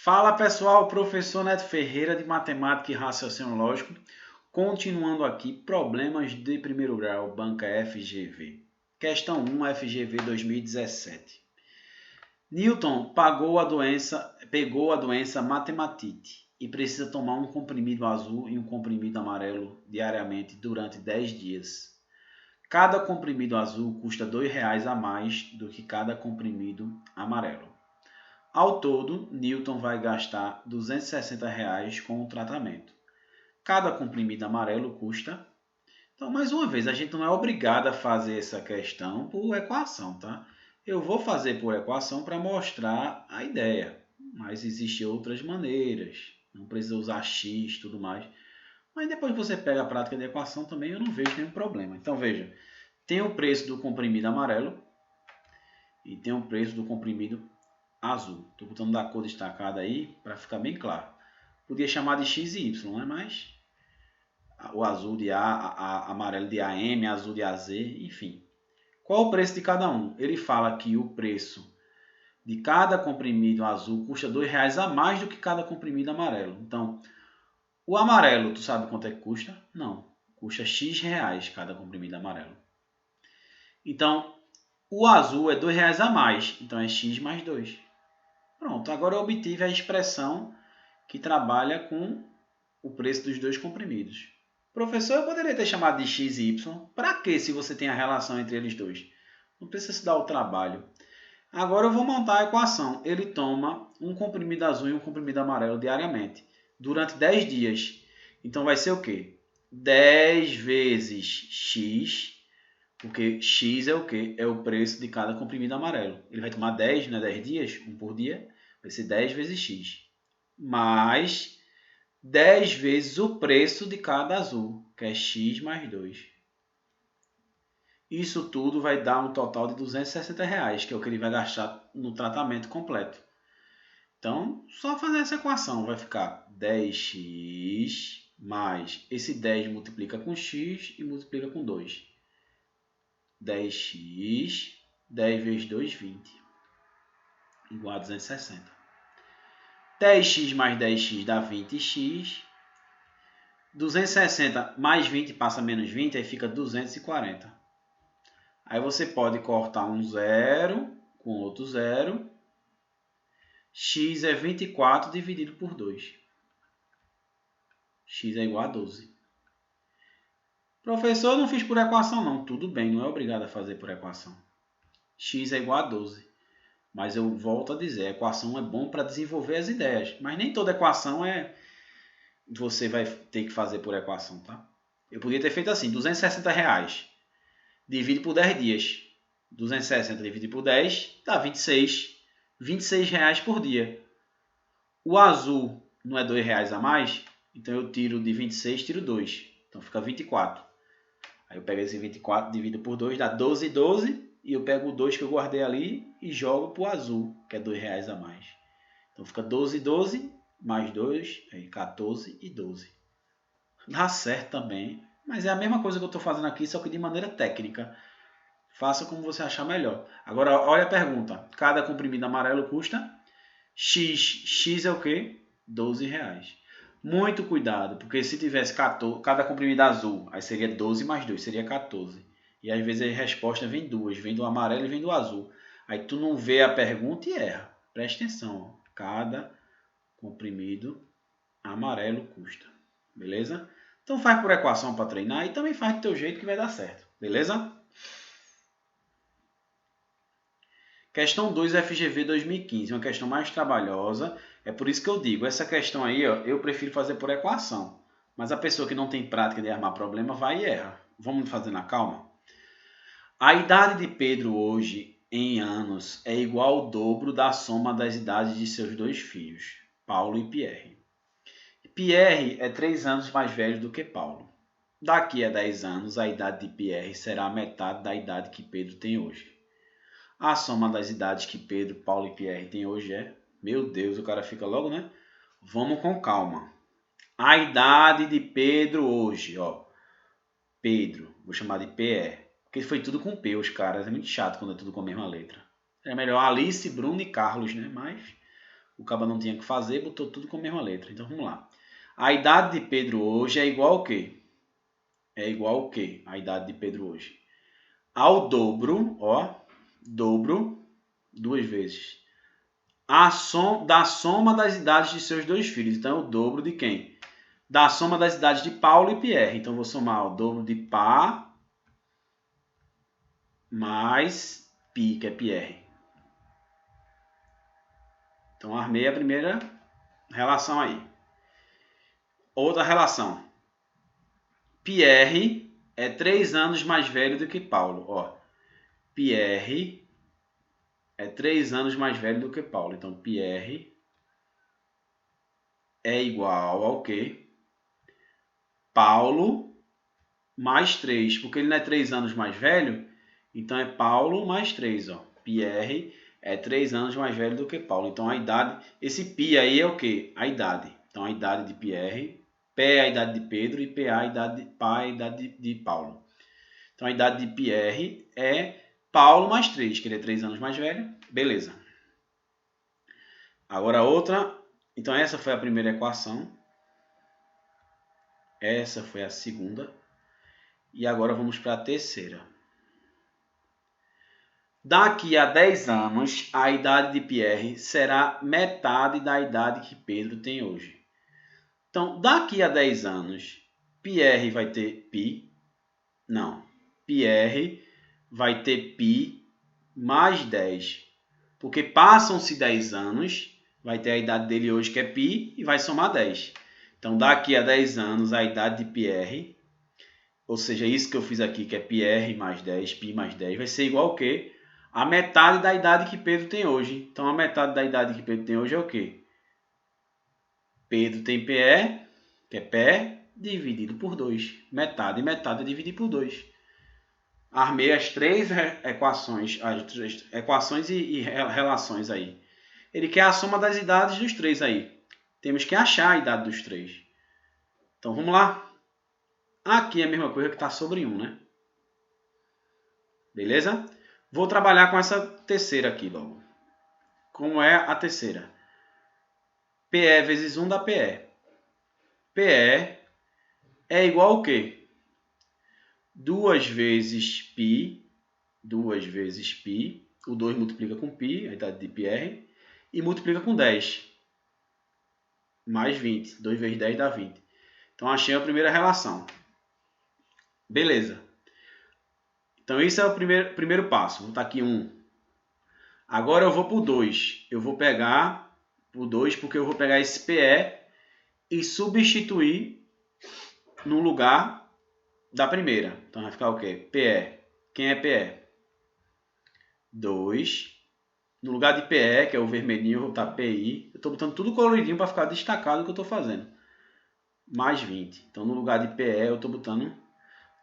Fala pessoal, professor Neto Ferreira de Matemática e Raciocínio Lógico, continuando aqui, problemas de primeiro grau, banca FGV. Questão 1, FGV 2017. Newton pegou a doença matematite e precisa tomar um comprimido azul e um comprimido amarelo diariamente durante 10 dias. Cada comprimido azul custa R$ 2 a mais do que cada comprimido amarelo. Ao todo, Newton vai gastar R$ 260 com o tratamento. Cada comprimido amarelo custa. Então, mais uma vez, a gente não é obrigado a fazer essa questão por equação, tá? Eu vou fazer por equação para mostrar a ideia, mas existem outras maneiras. Não precisa usar x e tudo mais. Mas depois que você pega a prática de equação também, eu não vejo nenhum problema. Então, veja, tem o preço do comprimido amarelo e tem o preço do comprimido azul. Estou botando da cor destacada aí para ficar bem claro. Podia chamar de X e Y, né? Mas o azul de amarelo de AM, azul de AZ, enfim. Qual o preço de cada um? Ele fala que o preço de cada comprimido azul custa R$ 2 a mais do que cada comprimido amarelo. Então, o amarelo, tu sabe quanto é que custa? Não. Custa X reais cada comprimido amarelo. Então, o azul é R$ 2 a mais. Então, é X mais 2. Pronto, agora eu obtive a expressão que trabalha com o preço dos dois comprimidos. Professor, eu poderia ter chamado de x e y. Para que se você tem a relação entre eles dois? Não precisa se dar o trabalho. Agora eu vou montar a equação. Ele toma um comprimido azul e um comprimido amarelo diariamente, durante 10 dias. Então vai ser o quê? 10 vezes x, porque x é o quê? É o preço de cada comprimido amarelo. Ele vai tomar 10, né? 10 dias, um por dia. Vai ser 10 vezes x. Mais 10 vezes o preço de cada azul, que é x mais 2. Isso tudo vai dar um total de R$ 260, que é o que ele vai gastar no tratamento completo. Então, só fazer essa equação. Vai ficar 10x mais esse 10 multiplica com x e multiplica com 2. 10x, 10 vezes 2, 20. Igual a 260. 10x mais 10x dá 20x. 260 mais 20 passa menos 20, aí fica 240. Aí você pode cortar um zero com outro zero. X é 24 dividido por 2. X é igual a 12. Professor, eu não fiz por equação não. Tudo bem, não é obrigado a fazer por equação. X é igual a 12. Mas eu volto a dizer, a equação é bom para desenvolver as ideias. Mas nem toda equação você vai ter que fazer por equação, tá? Eu podia ter feito assim, R$260. Divide por 10 dias. 260 dividido por 10 dá 26. R$26 por dia. O azul não é R$2 a mais? Então eu tiro de 26, tiro 2. Então fica 24. Aí eu pego esse 24, divido por 2, dá 12, 12. E eu pego o 2 que eu guardei ali e jogo para o azul, que é R$2 a mais. Então fica 12, 12, mais 2, aí 14 e 12. Dá certo também, mas é a mesma coisa que eu estou fazendo aqui, só que de maneira técnica. Faça como você achar melhor. Agora, olha a pergunta. Cada comprimido amarelo custa X. X é o quê? R$12. Muito cuidado, porque se tivesse 14, cada comprimido azul, aí seria 12 mais 2, seria 14. E às vezes a resposta vem duas, vem do amarelo e vem do azul. Aí tu não vê a pergunta e erra. Presta atenção. Cada comprimido amarelo custa. Beleza? Então faz por equação para treinar e também faz do teu jeito que vai dar certo. Beleza? Questão 2 FGV 2015, uma questão mais trabalhosa. É por isso que eu digo, essa questão aí, ó, eu prefiro fazer por equação. Mas a pessoa que não tem prática de armar problema vai e erra. Vamos fazer na calma? A idade de Pedro hoje, em anos, é igual ao dobro da soma das idades de seus dois filhos, Paulo e Pierre. Pierre é 3 anos mais velho do que Paulo. Daqui a 10 anos, a idade de Pierre será a metade da idade que Pedro tem hoje. A soma das idades que Pedro, Paulo e Pierre têm hoje é... Meu Deus, o cara fica logo, né? Vamos com calma. A idade de Pedro hoje, ó. Pedro, vou chamar de PE. Porque foi tudo com P, os caras. É muito chato quando é tudo com a mesma letra. É melhor Alice, Bruno e Carlos, né? Mas o cabo não tinha que fazer, botou tudo com a mesma letra. Então vamos lá. A idade de Pedro hoje é igual ao quê? É igual ao quê? A idade de Pedro hoje. Ao dobro, ó, dobro, 2 vezes. Da soma das idades de seus 2 filhos. Então é o dobro de quem? Da soma das idades de Paulo e Pierre. Então vou somar o dobro de Pá mais Pi, que é Pierre. Então armei a primeira relação aí. Outra relação. Pierre é 3 anos mais velho do que Paulo. Ó, Pierre é 3 anos mais velho do que Paulo. Então, Pierre é igual ao quê? Paulo mais 3. Porque ele não é 3 anos mais velho, então é Paulo mais 3. Ó. Pierre é 3 anos mais velho do que Paulo. Então, a idade... Esse pi aí é o quê? A idade. Então, a idade de Pierre... P é a idade de Pedro e Pá a idade de Paulo. Então, a idade de Pierre é Paulo mais 3, que ele é 3 anos mais velho. Beleza. Agora outra. Então, essa foi a primeira equação. Essa foi a segunda. E agora vamos para a terceira. Daqui a 10 anos, a idade de Pierre será metade da idade que Pedro tem hoje. Então, daqui a 10 anos, Pierre vai ter pi? Não. Pierre vai ter pi mais 10. Porque passam-se 10 anos, vai ter a idade dele hoje que é pi e vai somar 10. Então, daqui a 10 anos, a idade de Pierre, ou seja, isso que eu fiz aqui, que é Pierre mais 10, pi mais 10, vai ser igual ao quê? A metade da idade que Pedro tem hoje. Então, a metade da idade que Pedro tem hoje é o quê? Pedro tem PE, que é pé, dividido por 2. Metade e metade é dividir por 2. Armei as 3 equações, e relações aí. Ele quer a soma das idades dos 3 aí. Temos que achar a idade dos 3. Então, vamos lá. Aqui é a mesma coisa que está sobre 1, né? Beleza? Vou trabalhar com essa terceira aqui logo. Como é a terceira? PE vezes 1 dá PE. PE é igual ao quê? 2 vezes π. 2 vezes π. O 2 multiplica com π, a idade de Pierre. E multiplica com 10. Mais 20. 2 vezes 10 dá 20. Então, achei a primeira relação. Beleza. Então, isso é o primeiro passo. Vou botar aqui 1. Agora, eu vou para o 2. Eu vou pegar o 2 porque eu vou pegar esse PE e substituir no lugar da primeira. Então, vai ficar o quê? PE. Quem é PE? 2. No lugar de PE, que é o vermelhinho, eu vou botar PI. Eu estou botando tudo coloridinho para ficar destacado o que eu estou fazendo. Mais 20. Então, no lugar de PE, eu estou botando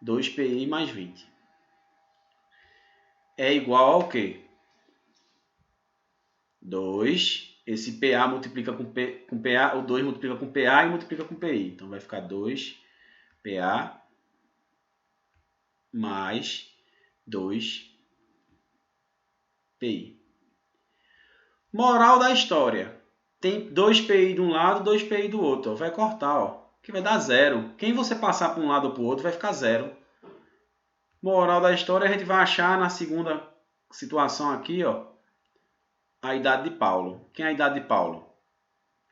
2PI mais 20. É igual ao quê? 2. Esse PA multiplica com PA, o 2 multiplica com PA e multiplica com PI. Então, vai ficar 2PA mais 2PI. Moral da história. Tem 2PI de um lado, 2PI do outro. Ó. Vai cortar, ó, que vai dar 0. Quem você passar para um lado ou para o outro vai ficar 0. Moral da história, a gente vai achar na segunda situação aqui, ó, a idade de Paulo. Quem é a idade de Paulo?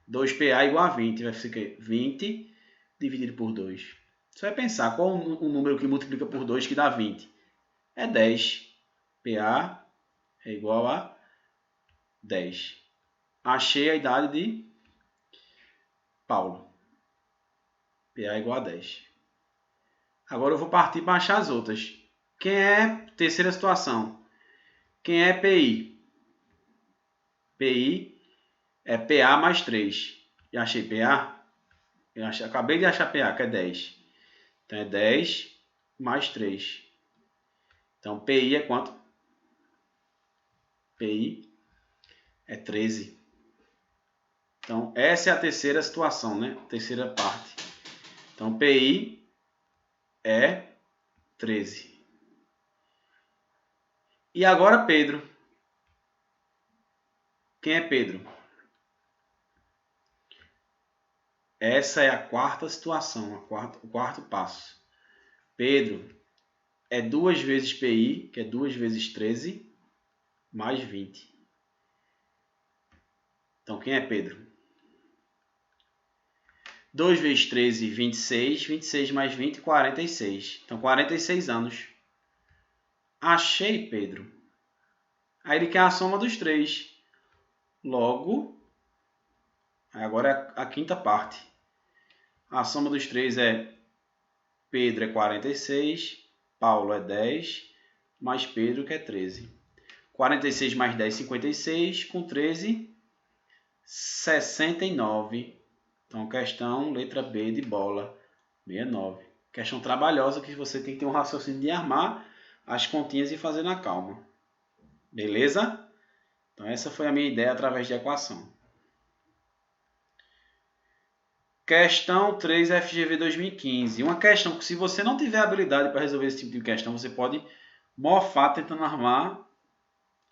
2PA igual a 20. Vai ficar 20 dividido por 2. Você vai pensar, qual o número que multiplica por 2 que dá 20? É 10. PA é igual a 10. Achei a idade de Paulo. PA é igual a 10. Agora eu vou partir para achar as outras. Quem é terceira situação? Quem é PI? PI é PA mais 3. Já achei PA? Acabei de achar PA, que é 10. Então é 10 mais 3. Então PI é quanto? PI é 13. Então essa é a terceira situação, né? Terceira parte. Então PI é 13. E agora Pedro. Quem é Pedro? Essa é a quarta situação, o quarto passo. Pedro, é 2 vezes PI, que é 2 vezes 13, mais 20. Então, quem é Pedro? 2 vezes 13, 26. 26 mais 20, 46. Então, 46 anos. Achei, Pedro. Aí ele quer a soma dos 3. Logo, agora é a quinta parte. A soma dos 3 é Pedro é 46, Paulo é 10, mais Pedro que é 13. 46 mais 10, 56, com 13, 69. Então, questão, letra B de bola, 69. Questão trabalhosa que você tem que ter um raciocínio de armar as continhas e fazer na calma. Beleza? Então, essa foi a minha ideia através de equação. Questão 3 FGV 2015. Uma questão que, se você não tiver habilidade para resolver esse tipo de questão, você pode mofar tentando armar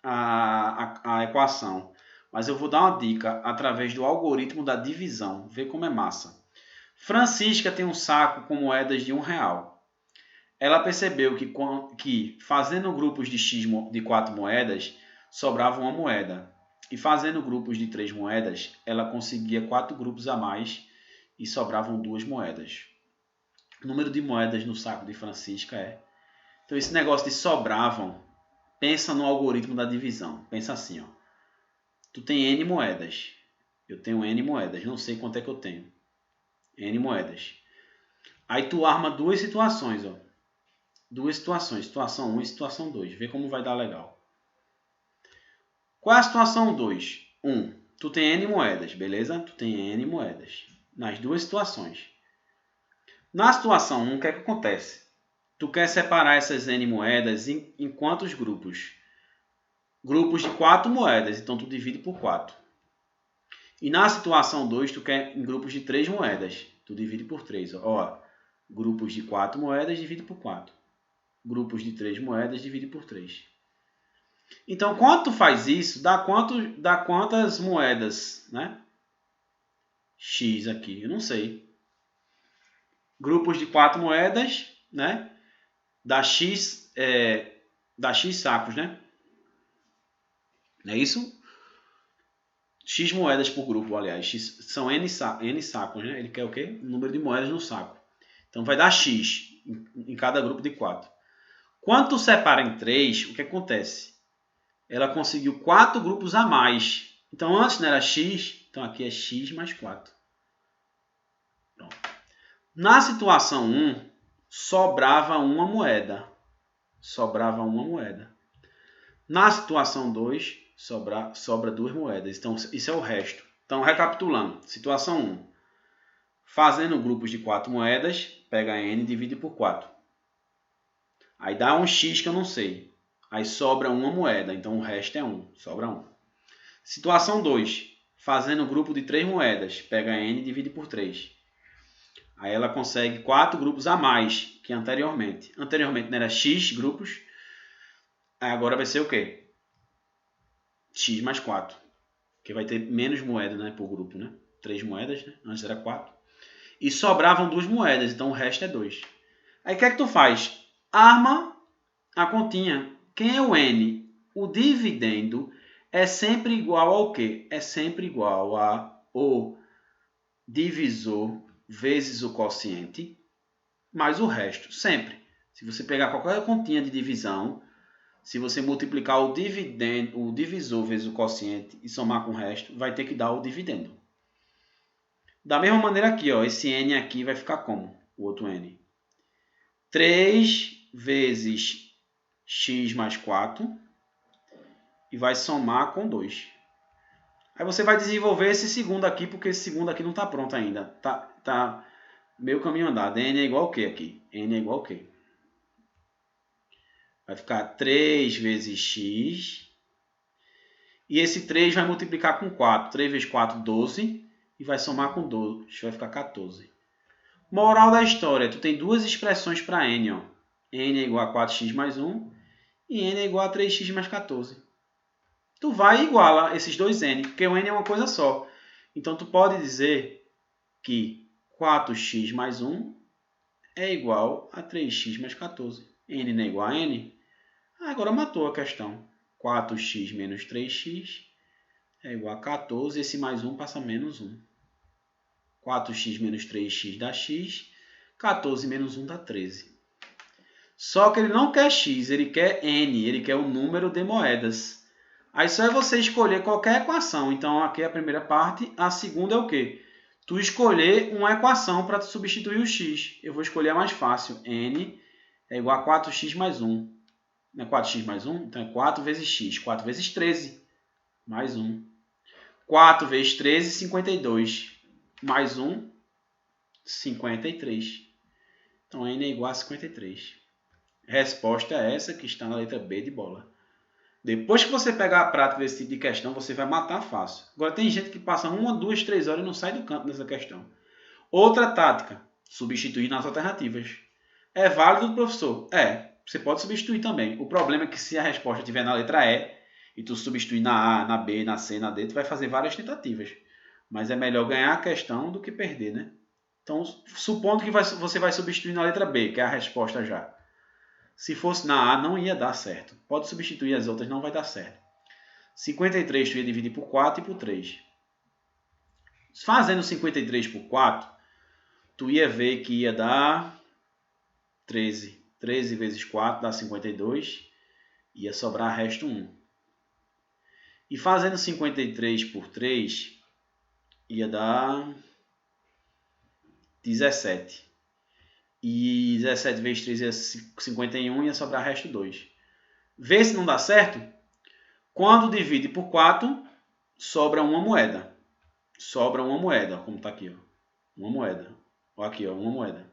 a equação. Mas eu vou dar uma dica através do algoritmo da divisão. Vê como é massa. Francisca tem um saco com moedas de R$1. Ela percebeu que fazendo grupos de X de 4 moedas, sobrava uma moeda. E fazendo grupos de 3 moedas, ela conseguia 4 grupos a mais e sobravam 2 moedas. O número de moedas no saco de Francisca é... Então, esse negócio de sobravam, pensa no algoritmo da divisão. Pensa assim, ó. Tu tem N moedas. Eu tenho N moedas. Não sei quanto é que eu tenho. N moedas. Aí tu arma duas situações, ó. Duas situações. Situação 1 e situação 2. Vê como vai dar legal. Qual é a situação 2? 1. Tu tem N moedas, beleza? Tu tem N moedas. Nas duas situações. Na situação 1, o que é que acontece? Tu quer separar essas N moedas em quantos grupos? Grupos de 4 moedas, então tu divide por 4. E na situação 2, tu quer em grupos de 3 moedas, tu divide por 3. Ó, grupos de 4 moedas, divide por 4. Grupos de 3 moedas, divide por 3. Então, quando tu faz isso, dá quantas moedas, né? X aqui, eu não sei. Grupos de 4 moedas, né? Dá X sacos, né? Não é isso? X moedas por grupo, aliás. X, são N sacos, né? Ele quer o quê? O número de moedas no saco. Então, vai dar X em cada grupo de 4. Quando tu separa em 3, o que acontece? Ela conseguiu 4 grupos a mais. Então, antes não era X, então aqui é X mais 4. Pronto. Na situação 1, sobrava uma moeda. Sobrava uma moeda. Na situação 2, sobra 2 moedas. Então, isso é o resto. Então, recapitulando. Situação 1. Fazendo grupos de 4 moedas, pega N e divide por 4. Aí dá um X que eu não sei. Aí sobra uma moeda. Então, o resto é 1. Sobra 1. Situação 2. Fazendo grupo de 3 moedas, pega N e divide por 3. Aí ela consegue 4 grupos a mais que anteriormente. Anteriormente não era X grupos. Aí agora vai ser o quê? X mais 4. Porque vai ter menos moedas, né, por grupo, né? 3 moedas, né? Antes era 4. E sobravam 2 moedas, então o resto é 2. Aí o que é que tu faz? Arma a continha. Quem é o N? O dividendo é sempre igual ao quê? É sempre igual a o divisor vezes o quociente mais o resto, sempre. Se você pegar qualquer continha de divisão, se você multiplicar o divisor vezes o quociente e somar com o resto, vai ter que dar o dividendo. Da mesma maneira aqui, ó, esse N aqui vai ficar como? O outro N. 3 vezes X mais 4 e vai somar com 2. Aí você vai desenvolver esse segundo aqui, porque esse segundo aqui não está pronto ainda. Tá meio caminho andado. N é igual ao quê aqui? N é igual ao quê? Vai ficar 3 vezes X. E esse 3 vai multiplicar com 4. 3 vezes 4, 12. E vai somar com 12. Vai ficar 14. Moral da história. Tu tem duas expressões para N. Ó. N é igual a 4x mais 1. E N é igual a 3x mais 14. Tu vai e iguala esses dois N. Porque o N é uma coisa só. Então tu pode dizer que 4x mais 1 é igual a 3x mais 14. N não é igual a N? Agora matou a questão. 4x menos 3x é igual a 14. Esse mais 1 passa menos 1. 4x menos 3x dá x. 14 menos 1 dá 13. Só que ele não quer x, ele quer n. Ele quer o número de moedas. Aí só é você escolher qualquer equação. Então aqui é a primeira parte. A segunda é o quê? Tu escolher uma equação para substituir o x. Eu vou escolher a mais fácil. N é igual a 4x mais 1. Não é 4x mais 1? Então é 4 vezes x. 4 vezes 13. Mais 1. 4 vezes 13, 52. Mais 1, 53. Então N é igual a 53. Resposta é essa que está na letra B de bola. Depois que você pegar a prática desse tipo de questão, você vai matar fácil. Agora tem gente que passa 1, 2, 3 horas e não sai do canto dessa questão. Outra tática, substituir nas alternativas. É válido, professor? É, você pode substituir também. O problema é que se a resposta estiver na letra E, e tu substituir na A, na B, na C, na D, tu vai fazer várias tentativas. Mas é melhor ganhar a questão do que perder, né? Então, supondo que você vai substituir na letra B, que é a resposta já. Se fosse na A, não ia dar certo. Pode substituir as outras, não vai dar certo. 53 tu ia dividir por 4 e por 3. Fazendo 53 por 4, tu ia ver que ia dar 13. 13 vezes 4 dá 52. Ia sobrar resto 1. E fazendo 53 por 3, ia dar 17. E 17 vezes 3 é 51, ia sobrar resto 2. Vê se não dá certo. Quando divide por 4, sobra uma moeda. Sobra uma moeda, como está aqui. Ó. Uma moeda. Ó, aqui, ó, uma moeda.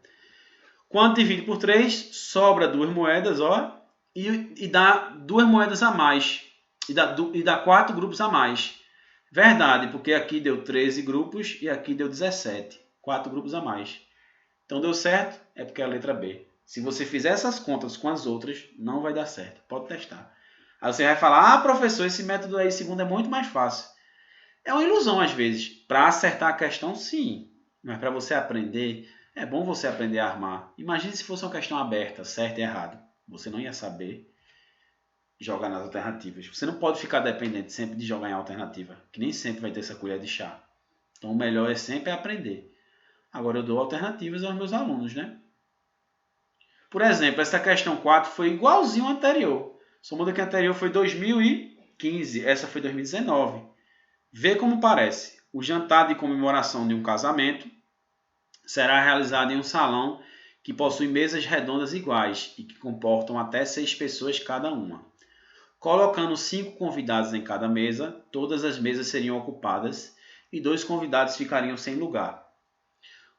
Quando divide por 3, sobra 2 moedas, ó, e dá 2 moedas a mais. E dá 4 grupos a mais. Verdade, porque aqui deu 13 grupos e aqui deu 17. 4 grupos a mais. Então deu certo, é porque é a letra B. Se você fizer essas contas com as outras, não vai dar certo. Pode testar. Aí você vai falar, professor, esse método aí segundo é muito mais fácil. É uma ilusão às vezes. Para acertar a questão, sim. Mas para você aprender, é bom você aprender a armar. Imagine se fosse uma questão aberta, certo e errado. Você não ia saber jogar nas alternativas. Você não pode ficar dependente sempre de jogar em alternativa, que nem sempre vai ter essa colher de chá. Então o melhor é sempre aprender. Agora eu dou alternativas aos meus alunos, né? Por exemplo, essa questão 4 foi igualzinho à anterior. Só muda que a anterior foi 2015, essa foi 2019. Vê como parece. O jantar de comemoração de um casamento será realizado em um salão que possui mesas redondas iguais e que comportam até 6 pessoas cada uma. Colocando 5 convidados em cada mesa, todas as mesas seriam ocupadas e 2 convidados ficariam sem lugar.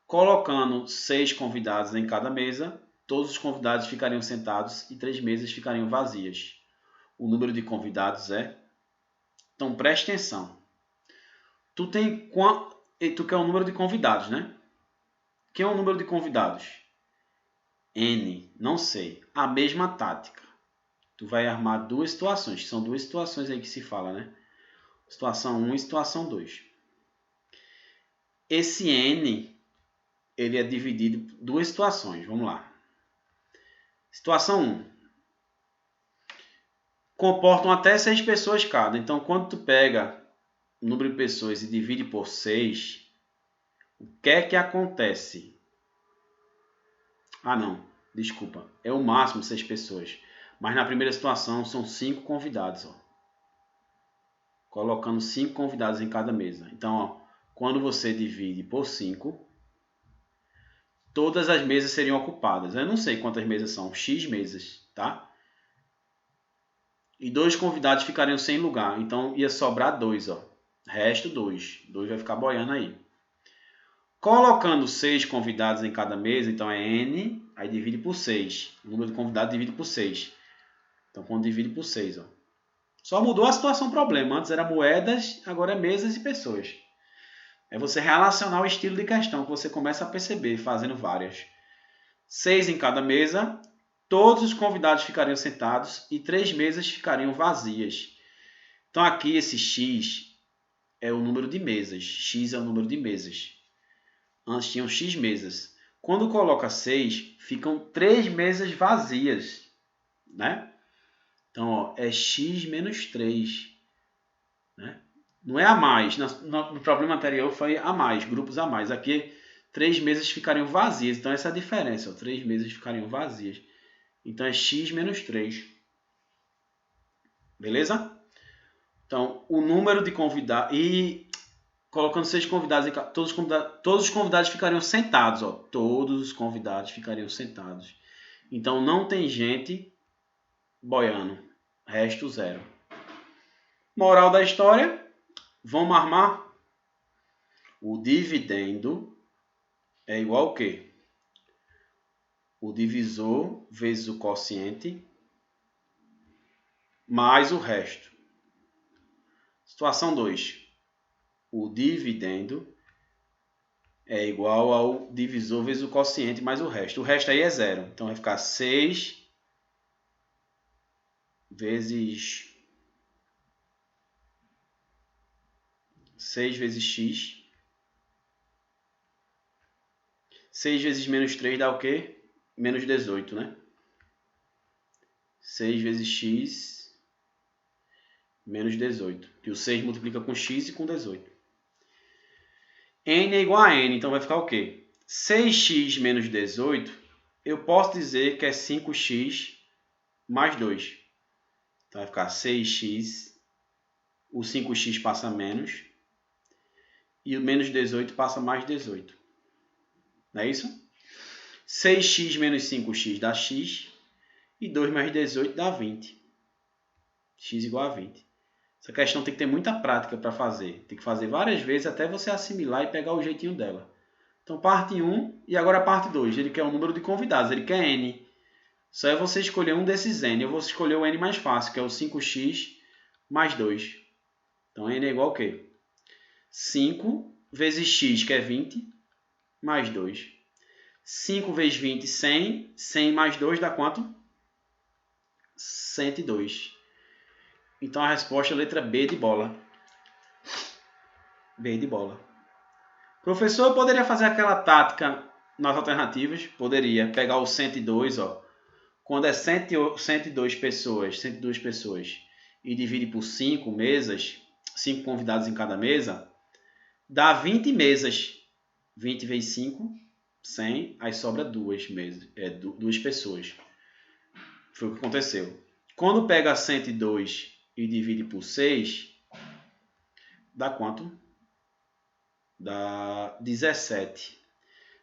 Colocando 6 convidados em cada mesa, todos os convidados ficariam sentados e 3 mesas ficariam vazias. O número de convidados é... Então, preste atenção. Tu quer o número de convidados, né? Quem é o número de convidados? N. Não sei. A mesma tática. Tu vai armar 2 situações. São 2 situações aí que se fala, né? Situação 1 e situação 2. Esse N... ele é dividido em 2 situações. Vamos lá. Situação 1. Comportam até 6 pessoas cada. Então, quando tu pega o número de pessoas e divide por 6, o que é que acontece? Ah, não. Desculpa. É o máximo 6 pessoas. Mas na primeira situação são 5 convidados. Ó. Colocando 5 convidados em cada mesa. Então, ó, quando você divide por 5... todas as mesas seriam ocupadas. Eu não sei quantas mesas são, X mesas, tá? E 2 convidados ficariam sem lugar, então ia sobrar 2, ó. Resto 2. 2 vai ficar boiando aí. Colocando 6 convidados em cada mesa, então é N, aí divide por 6. O número de convidados divide por 6. Então, quando divide por 6, ó. Só mudou a situação problema. Antes era moedas, agora é mesas e pessoas. É você relacionar o estilo de questão que você começa a perceber fazendo várias. 6 em cada mesa, todos os convidados ficariam sentados e 3 mesas ficariam vazias. Então aqui esse X é o número de mesas. X é o número de mesas. Antes tinham X mesas. Quando coloca 6, ficam 3 mesas vazias, né? Então, ó, é X menos 3. Né? Não é a mais. No problema anterior foi a mais, grupos a mais. Aqui, 3 mesas ficariam vazias. Então, essa é a diferença. Ó, 3 mesas ficariam vazias. Então, é X menos 3. Beleza? Então, o número de convidados... E colocando 6 convidados, todos os convidados ficariam sentados. Ó, todos os convidados ficariam sentados. Então, não tem gente boiando. Resto 0. Moral da história. Vamos armar? O dividendo é igual ao quê? O divisor vezes o quociente mais o resto. Situação 2. O dividendo é igual ao divisor vezes o quociente mais o resto. O resto aí é 0. Então vai ficar 6 vezes x. 6 vezes menos 3 dá o quê? Menos 18, né? 6 vezes x menos 18. Que o 6 multiplica com x e com 18. N é igual a n, então vai ficar o quê? 6x menos 18, eu posso dizer que é 5x mais 2. Então vai ficar 6x, o 5x passa menos, e o menos 18 passa mais 18. Não é isso? 6x menos 5x dá x, e 2 mais 18 dá 20. X igual a 20. Essa questão tem que ter muita prática para fazer. Tem que fazer várias vezes até você assimilar e pegar o jeitinho dela. Então, parte 1 e agora parte 2. Ele quer o número de convidados, ele quer n. Só é você escolher um desses n. Eu vou escolher o n mais fácil, que é o 5x mais 2. Então, n é igual a quê? 5 vezes x, que é 20, mais 2. 5 vezes 20, 100. 100 mais 2 dá quanto? 102. Então, a resposta é a letra B de bola. B de bola. Professor, eu poderia fazer aquela tática nas alternativas? Poderia. Pegar o 102, ó. Quando é 102 pessoas, e divide por 5 mesas, 5 convidados em cada mesa, dá 20 mesas. 20 vezes 5, 100, aí sobra 2 mesas, duas pessoas. Foi o que aconteceu. Quando pega 102 e divide por 6, dá quanto? Dá 17.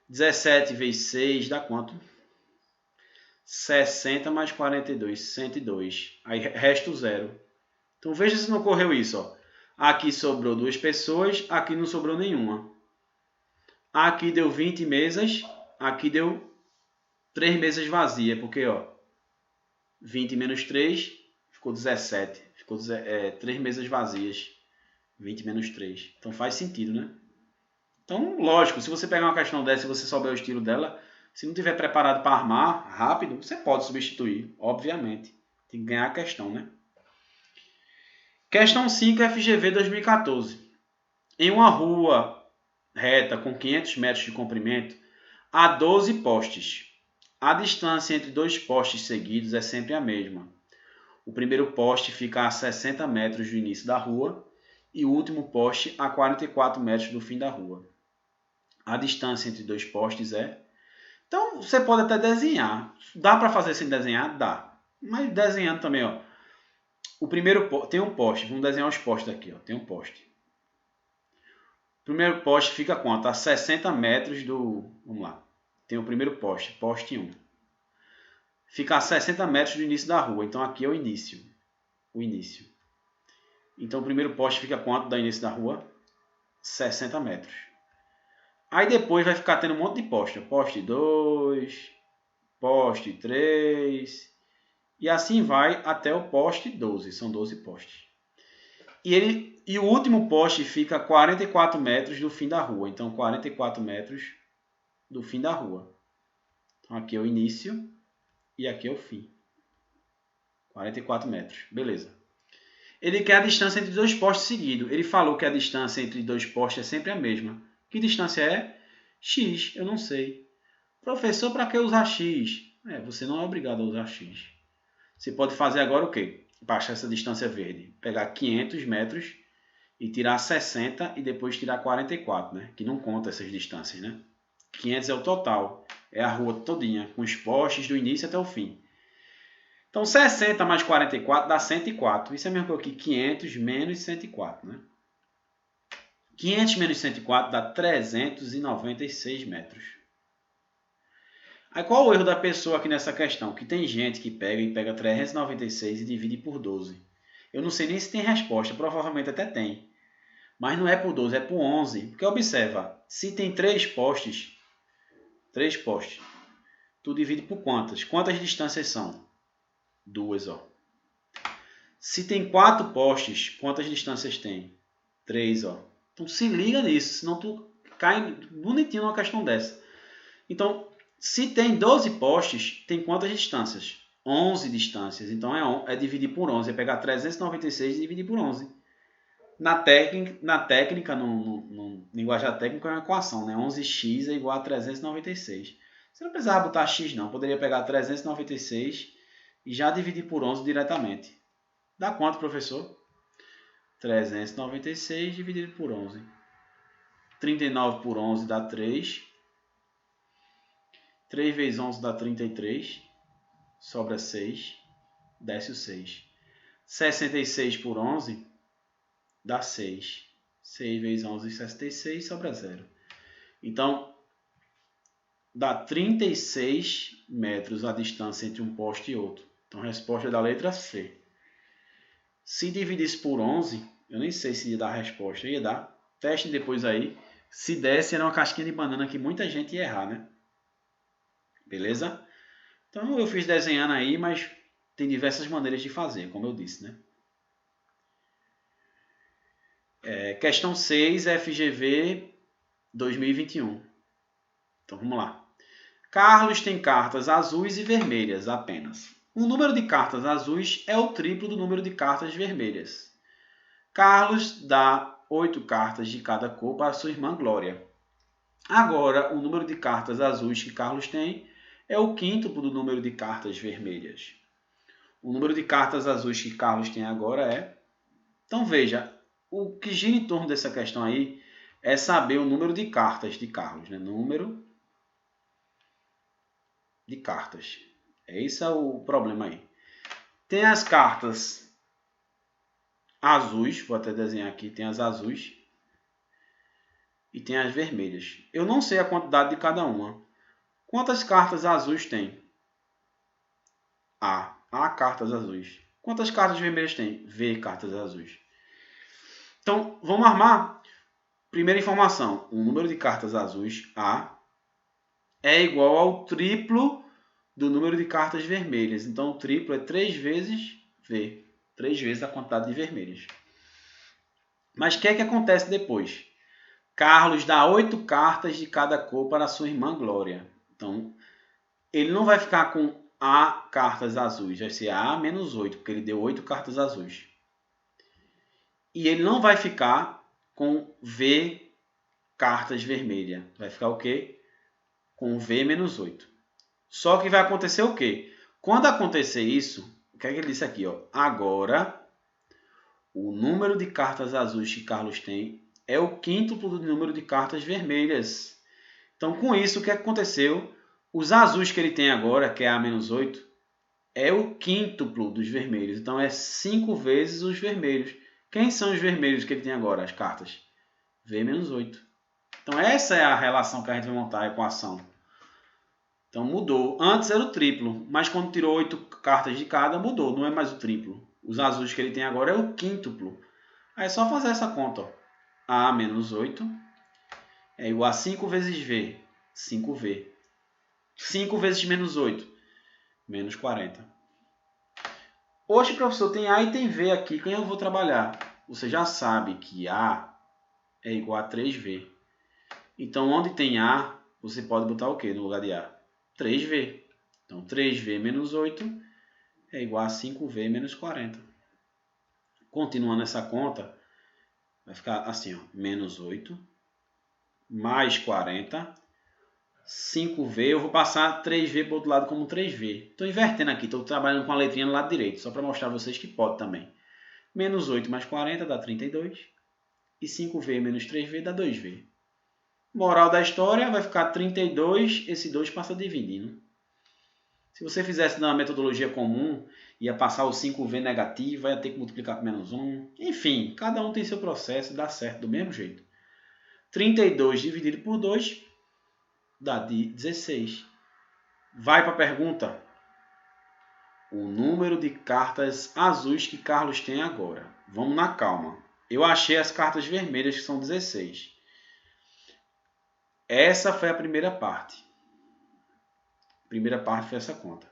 17 vezes 6 dá quanto? 60 mais 42, 102. Aí resta o 0. Então veja se não ocorreu isso. Ó. Aqui sobrou 2 pessoas, aqui não sobrou nenhuma. Aqui deu 20 mesas, aqui deu 3 mesas vazias, porque ó, 20 menos 3 ficou 17. Ficou 3 mesas vazias. 20 menos 3. Então faz sentido, né? Então, lógico, se você pegar uma questão dessa e você souber o estilo dela, se não estiver preparado para armar rápido, você pode substituir, obviamente. Tem que ganhar a questão, né? Questão 5, FGV 2014. Em uma rua reta com 500 metros de comprimento, há 12 postes. A distância entre dois postes seguidos é sempre a mesma. O primeiro poste fica a 60 metros do início da rua e o último poste a 44 metros do fim da rua. A distância entre dois postes é... Então, você pode até desenhar. Dá para fazer sem desenhar? Dá. Mas desenhando também, ó. O primeiro tem um poste. Vamos desenhar os postes aqui, ó. Tem um poste. O primeiro poste fica quanto? A 60 metros do... Vamos lá. Tem o primeiro poste. Poste 1. Fica a 60 metros do início da rua. Então, aqui é o início. O início. Então, o primeiro poste fica quanto do início da rua? 60 metros. Aí depois vai ficar tendo um monte de poste. Poste 2, poste 3, e assim vai até o poste 12. São 12 postes. E o último poste fica a 44 metros do fim da rua. Então, 44 metros do fim da rua. Então, aqui é o início e aqui é o fim. 44 metros. Beleza. Ele quer a distância entre dois postes seguidos. Ele falou que a distância entre dois postes é sempre a mesma. Que distância é? X, eu não sei. Professor, para que usar X? Você não é obrigado a usar X. Você pode fazer agora o quê? Para achar essa distância verde. Pegar 500 metros e tirar 60 e depois tirar 44, né? Que não conta essas distâncias, né? 500 é o total. É a rua todinha, com os postes do início até o fim. Então, 60 mais 44 dá 104. Isso é a mesma coisa que 500 menos 104, né? 500 menos 104 dá 396 metros. Aí qual o erro da pessoa aqui nessa questão? Que tem gente que pega 396 e divide por 12. Eu não sei nem se tem resposta, provavelmente até tem. Mas não é por 12, é por 11. Porque observa, se tem 3 postes, tu divide por quantas? Quantas distâncias são? 2, ó. Se tem 4 postes, quantas distâncias tem? 3, ó. Então se liga nisso, senão tu cai bonitinho numa questão dessa. Então, se tem 12 postes, tem quantas distâncias? 11 distâncias. Então é dividir por 11. É pegar 396 e dividir por 11. Na técnica, no linguajar técnico, é uma equação, né? 11x é igual a 396. Você não precisava botar x, não. Poderia pegar 396 e já dividir por 11 diretamente. Dá quanto, professor? 396 dividido por 11. 39 por 11 dá 3. 3 vezes 11 dá 33. Sobra 6. Desce o 6. 66 por 11 dá 6. 6 vezes 11 é 66, sobra 0. Então, dá 36 metros a distância entre um poste e outro. Então, a resposta é da letra C. Se dividisse por 11, eu nem sei se ia dar a resposta. Ia dar. Testem depois aí. Se desse, era uma casquinha de banana que muita gente ia errar, né? Beleza? Então, eu fiz desenhando aí, mas tem diversas maneiras de fazer, como eu disse, né? Questão 6, FGV 2021. Então, vamos lá. Carlos tem cartas azuis e vermelhas apenas. O número de cartas azuis é o triplo do número de cartas vermelhas. Carlos dá 8 cartas de cada cor para sua irmã Glória. Agora, o número de cartas azuis que Carlos tem é o quíntuplo do número de cartas vermelhas. O número de cartas azuis que Carlos tem agora é... Então, veja, o que gira em torno dessa questão aí é saber o número de cartas de Carlos, né? Número de cartas. Esse é o problema aí. Tem as cartas azuis, vou até desenhar aqui, tem as azuis e tem as vermelhas. Eu não sei a quantidade de cada uma. Quantas cartas azuis tem? A. A cartas azuis. Quantas cartas vermelhas tem? V cartas azuis. Então, vamos armar. Primeira informação. O número de cartas azuis, A, é igual ao triplo do número de cartas vermelhas. Então, o triplo é 3 vezes V. 3 vezes a quantidade de vermelhas. Mas o que é que acontece depois? Carlos dá 8 cartas de cada cor para sua irmã Glória. Então, ele não vai ficar com A cartas azuis. Vai ser A menos 8, porque ele deu 8 cartas azuis. E ele não vai ficar com V cartas vermelhas. Vai ficar o quê? Com V menos 8. Só que vai acontecer o quê? Quando acontecer isso, o que é que ele disse aqui? Ó? Agora, o número de cartas azuis que Carlos tem é o quíntuplo do número de cartas vermelhas. Então, com isso, o que aconteceu? Os azuis que ele tem agora, que é A menos 8, é o quíntuplo dos vermelhos. Então, é 5 vezes os vermelhos. Quem são os vermelhos que ele tem agora, as cartas? V menos 8. Então, essa é a relação que a gente vai montar, a equação. Então, mudou. Antes era o triplo, mas quando tirou 8 cartas de cada, mudou. Não é mais o triplo. Os azuis que ele tem agora é o quíntuplo. Aí é só fazer essa conta. Ó. A menos 8 é igual a 5 vezes V. 5V. 5 vezes menos 8. Menos 40. Hoje, professor, tem A e tem V aqui. Quem eu vou trabalhar? Você já sabe que A é igual a 3V. Então, onde tem A, você pode botar o quê no lugar de A? 3V. Então, 3V menos 8 é igual a 5V menos 40. Continuando essa conta, vai ficar assim, ó, menos 8 mais 40 5V, eu vou passar 3V para o outro lado como 3V. Estou invertendo aqui, estou trabalhando com a letrinha no lado direito, só para mostrar a vocês que pode também. Menos 8 mais 40 dá 32. E 5V menos 3V dá 2V. Moral da história, vai ficar 32, esse 2 passa dividindo. Se você fizesse na metodologia comum, ia passar o 5V negativo, ia ter que multiplicar por menos 1. Enfim, cada um tem seu processo, dá certo do mesmo jeito. 32 dividido por 2 dá 16. Vai para a pergunta. O número de cartas azuis que Carlos tem agora. Vamos na calma. Eu achei as cartas vermelhas, que são 16. Essa foi a primeira parte. A primeira parte foi essa conta.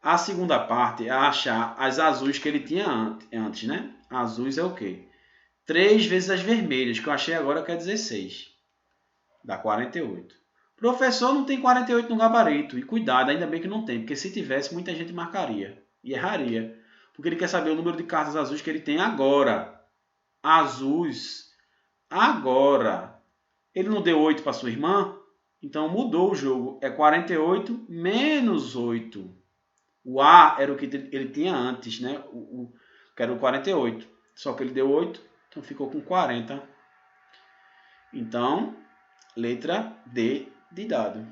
A segunda parte é achar as azuis que ele tinha antes, né? Azuis é o quê? 3 vezes as vermelhas, que eu achei agora que é 16. Dá 48. Professor, não tem 48 no gabarito. E cuidado, ainda bem que não tem, porque se tivesse, muita gente marcaria. E erraria. Porque ele quer saber o número de cartas azuis que ele tem agora. Azuis. Agora. Ele não deu 8 para sua irmã? Então mudou o jogo. É 48 menos 8. O A era o que ele tinha antes, né? Que era o 48. Só que ele deu 8, então ficou com 40. Então, letra D de dado.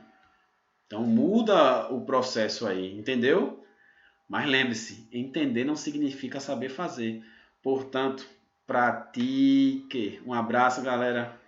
Então muda o processo aí, entendeu? Mas lembre-se, entender não significa saber fazer. Portanto, pratique. Um abraço, galera.